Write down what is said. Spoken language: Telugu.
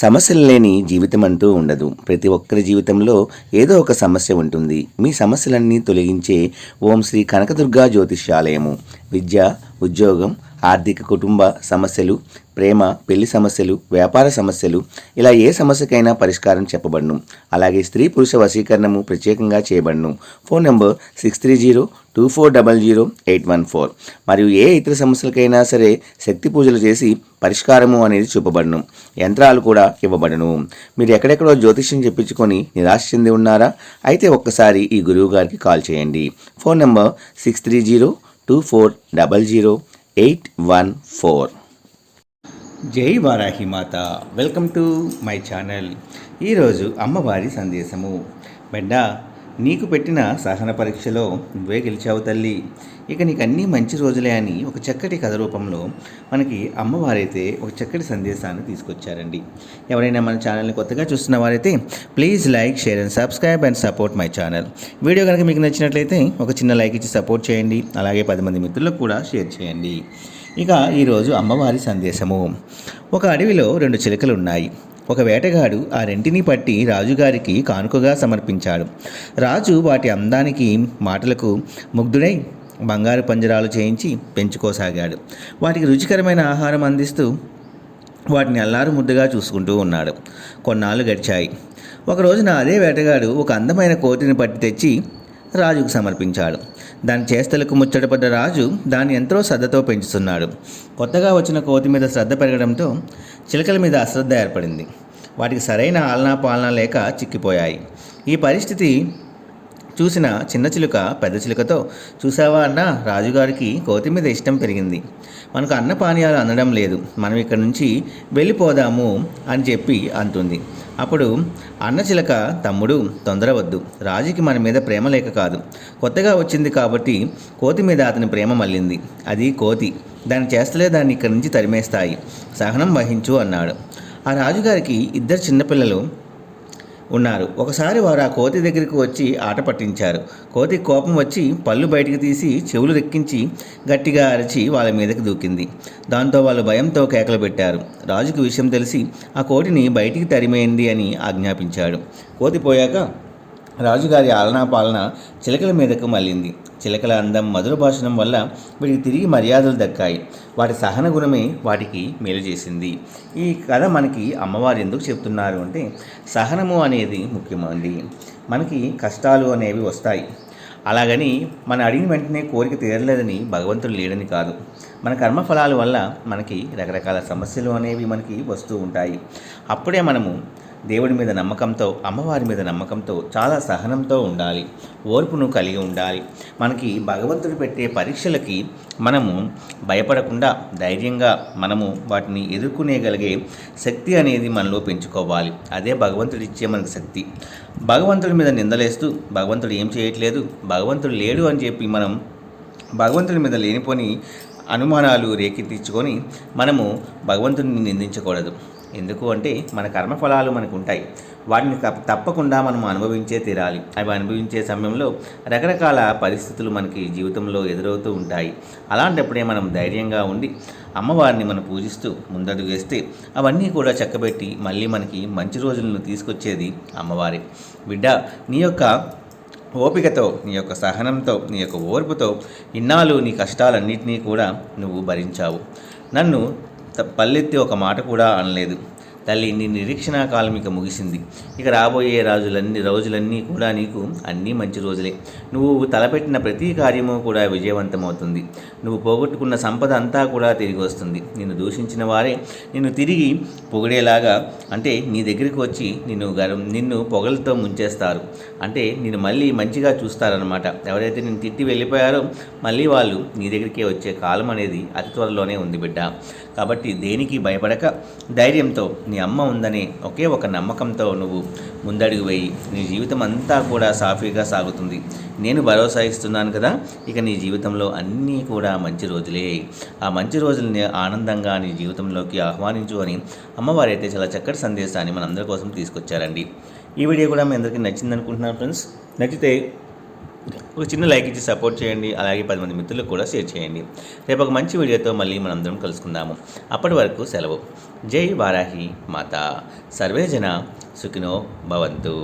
సమస్యలు లేని జీవితం అంటూ ఉండదు. ప్రతి ఒక్కరి జీవితంలో ఏదో ఒక సమస్య ఉంటుంది. మీ సమస్యలన్నీ తొలగించే ఓం శ్రీ కనకదుర్గా జ్యోతిష్యాలయము. విద్య, ఉద్యోగం, ఆర్థిక, కుటుంబ సమస్యలు, ప్రేమ, పెళ్లి సమస్యలు, వ్యాపార సమస్యలు, ఇలా ఏ సమస్యకైనా పరిష్కారం చెప్పబడును. అలాగే స్త్రీ పురుష వశీకరణము ప్రత్యేకంగా చేయబడును. Phone number 6302400814. మరియు ఏ ఇతర సమస్యలకైనా సరే శక్తి పూజలు చేసి పరిష్కారము అనేది చూపబడును. యంత్రాలు కూడా ఇవ్వబడును. మీరు ఎక్కడెక్కడో జ్యోతిష్యం చెప్పించుకొని నిరాశ చెంది ఉన్నారా? అయితే ఒక్కసారి ఈ గురువు గారికి కాల్ చేయండి. Phone number 6302400814. జై వారాహి మాత. Welcome to my channel. ఈరోజు అమ్మవారి సందేశము. బిడ్డ, నీకు పెట్టిన సహన పరీక్షలో నువ్వే గెలిచావు తల్లి. ఇక నీకు అన్నీ మంచి రోజులే అని ఒక చక్కటి కథ రూపంలో మనకి అమ్మవారైతే ఒక చక్కటి సందేశాన్ని తీసుకొచ్చారండి. ఎవరైనా మన ఛానల్ని కొత్తగా చూస్తున్న వారైతే please like, share and subscribe and support my channel. Video కనుక మీకు నచ్చినట్లయితే ఒక చిన్న లైక్ ఇచ్చి సపోర్ట్ చేయండి. అలాగే 10 మంది మిత్రులకు కూడా షేర్ చేయండి. ఇక ఈరోజు అమ్మవారి సందేశము. ఒక అడవిలో 2 చిలుకలు ఉన్నాయి. ఒక వేటగాడు ఆ రెంటిని పట్టి రాజుగారికి కానుకగా సమర్పించాడు. రాజు వాటి అందానికి, మాటలకు ముగ్ధుడై బంగారు పంజరాలు చేయించి పెంచుకోసాగాడు. వాటికి రుచికరమైన ఆహారం అందిస్తూ వాటిని అల్లారు ముద్దుగా చూసుకుంటూ ఉన్నాడు. కొన్నాళ్ళు గడిచాయి. ఒక రోజున అదే వేటగాడు ఒక అందమైన కోతిని పట్టి తెచ్చి రాజుకు సమర్పించాడు. దాని చేష్టలకు ముచ్చటపడ్డ రాజు దాన్ని ఎంతో శ్రద్ధతో పెంచుతున్నాడు. కొత్తగా వచ్చిన కోతి మీద శ్రద్ధ పెరగడంతో చిలకల మీద అశ్రద్ధ ఏర్పడింది. వాటికి సరైన ఆలనా పాలన లేక చిక్కిపోయాయి. ఈ పరిస్థితి చూసిన చిన్న చిలుక పెద్ద చిలుకతో, చూసావా అన్న, రాజుగారికి కోతి మీద ఇష్టం పెరిగింది. మనకు అన్న పానీయాలు అందడం లేదు, మనం ఇక్కడి నుంచి వెళ్ళిపోదాము అని చెప్పి అంటుంది. అప్పుడు అన్న చిలక, తమ్ముడు తొందరవద్దు, రాజుకి మన మీద ప్రేమ లేక కాదు, కొత్తగా వచ్చింది కాబట్టి కోతి మీద అతని ప్రేమ మళ్ళింది. అది కోతి, దాని చేస్తలే దాన్ని ఇక్కడి నుంచి తరిమేస్తాయి, సహనం వహించు అన్నాడు. ఆ రాజుగారికి 2 చిన్నపిల్లలు ఉన్నారు. ఒకసారి వారు ఆ కోతి దగ్గరికి వచ్చి ఆట పట్టించారు. కోతి కోపం వచ్చి పళ్ళు బయటికి తీసి చెవులు రెక్కించి గట్టిగా అరిచి వాళ్ళ మీదకి దూకింది. దాంతో వాళ్ళు భయంతో కేకలు పెట్టారు. రాజుకు విషయం తెలిసి ఆ కోటిని బయటికి తరిమేయండి అని ఆజ్ఞాపించాడు. కోతి పోయాక రాజుగారి ఆలనా పాలన చిలకల మీదకు మళ్ళింది. చిలకల అందం, మధుర భాషణం వల్ల వీటికి తిరిగి మర్యాదలు దక్కాయి. వాటి సహన గుణమే వాటికి మేలు చేసింది. ఈ కథ మనకి అమ్మవారు ఎందుకు చెప్తున్నారు అంటే, సహనము అనేది ముఖ్యమండి. మనకి కష్టాలు అనేవి వస్తాయి. అలాగని మన అడిగిన వెంటనే కోరిక తీరలేదని భగవంతుడు లేడని కాదు. మన కర్మఫలాల వల్ల మనకి రకరకాల సమస్యలు అనేవి మనకి వస్తూ ఉంటాయి. అప్పుడే మనము దేవుడి మీద నమ్మకంతో, అమ్మవారి మీద నమ్మకంతో, చాలా సహనంతో ఉండాలి, ఓర్పును కలిగి ఉండాలి. మనకి భగవంతుడు పెట్టే పరీక్షలకి మనము భయపడకుండా ధైర్యంగా మనము వాటిని ఎదుర్కొనేగలిగే శక్తి అనేది మనలో పెంచుకోవాలి. అదే భగవంతుడు ఇచ్చే మనకు శక్తి. భగవంతుడి మీద నిందలేస్తూ భగవంతుడు ఏం చేయట్లేదు, భగవంతుడు లేడు అని చెప్పి మనం భగవంతుడి మీద లేనిపోని అనుమానాలు రేకెత్తించుకొని మనము భగవంతుడిని నిందించకూడదు. ఎందుకు అంటే మన కర్మఫలాలు మనకు ఉంటాయి, వాటిని తప్పకుండా మనం అనుభవించే తీరాలి. అవి అనుభవించే సమయంలో రకరకాల పరిస్థితులు మనకి జీవితంలో ఎదురవుతూ ఉంటాయి. అలాంటప్పుడే మనం ధైర్యంగా ఉండి అమ్మవారిని మనం పూజిస్తూ ముందడుగు వేస్తే అవన్నీ కూడా చక్కబెట్టి మళ్ళీ మనకి మంచి రోజులను తీసుకొచ్చేది అమ్మవారి. బిడ్డ, నీ యొక్క ఓపికతో, నీ యొక్క సహనంతో, నీ యొక్క ఓర్పుతో ఇన్నాళ్ళు నీ కష్టాలన్నింటినీ కూడా నువ్వు భరించావు. నన్ను పల్లెత్తి ఒక మాట కూడా అనలేదు. తల్లి, నీ నిరీక్షణ కాలం ఇక ముగిసింది. ఇక రాబోయే రోజులన్నీ కూడా నీకు అన్నీ మంచి రోజులే. నువ్వు తలపెట్టిన ప్రతి కార్యము కూడా విజయవంతమవుతుంది. నువ్వు పోగొట్టుకున్న సంపద అంతా కూడా తిరిగి వస్తుంది. నిన్ను దూషించిన వారే నిన్ను తిరిగి పొగిడేలాగా, అంటే నీ దగ్గరికి వచ్చి నిన్ను పొగలతో ముంచేస్తారు. అంటే నిన్ను మళ్ళీ మంచిగా చూస్తారనమాట. ఎవరైతే నిన్ను తిట్టి వెళ్ళిపోయారో మళ్ళీ వాళ్ళు నీ దగ్గరికే వచ్చే కాలం అనేది అతి త్వరలోనే ఉంది బిడ్డ. కాబట్టి దేనికి భయపడక ధైర్యంతో, నీ అమ్మ ఉందనే ఒకే ఒక నమ్మకంతో నువ్వు ముందడుగు వేయి. నీ జీవితం అంతా కూడా సాఫీగా సాగుతుంది. నేను భరోసా ఇస్తున్నాను కదా. ఇక నీ జీవితంలో అన్నీ కూడా మంచి రోజులే. ఆ మంచి రోజుల్ని ఆనందంగా నీ జీవితంలోకి ఆహ్వానించు అని అమ్మవారు అయితే చాలా చక్కటి సందేశాన్ని మనందరి కోసం తీసుకొచ్చారండి. ఈ వీడియో కూడా మీ అందరికీ నచ్చింది అనుకుంటున్నాను ఫ్రెండ్స్. నచ్చితే ఒక చిన్న లైక్ ఇచ్చి సపోర్ట్ చేయండి. అలాగే 10 మంది మిత్రులకు కూడా షేర్ చేయండి. రేపు ఒక మంచి వీడియోతో మళ్ళీ మనందరం కలుసుకుందాము. అప్పటి వరకు సెలవు. జై వారాహి మాత. సర్వే జన సుఖినో భవంతు.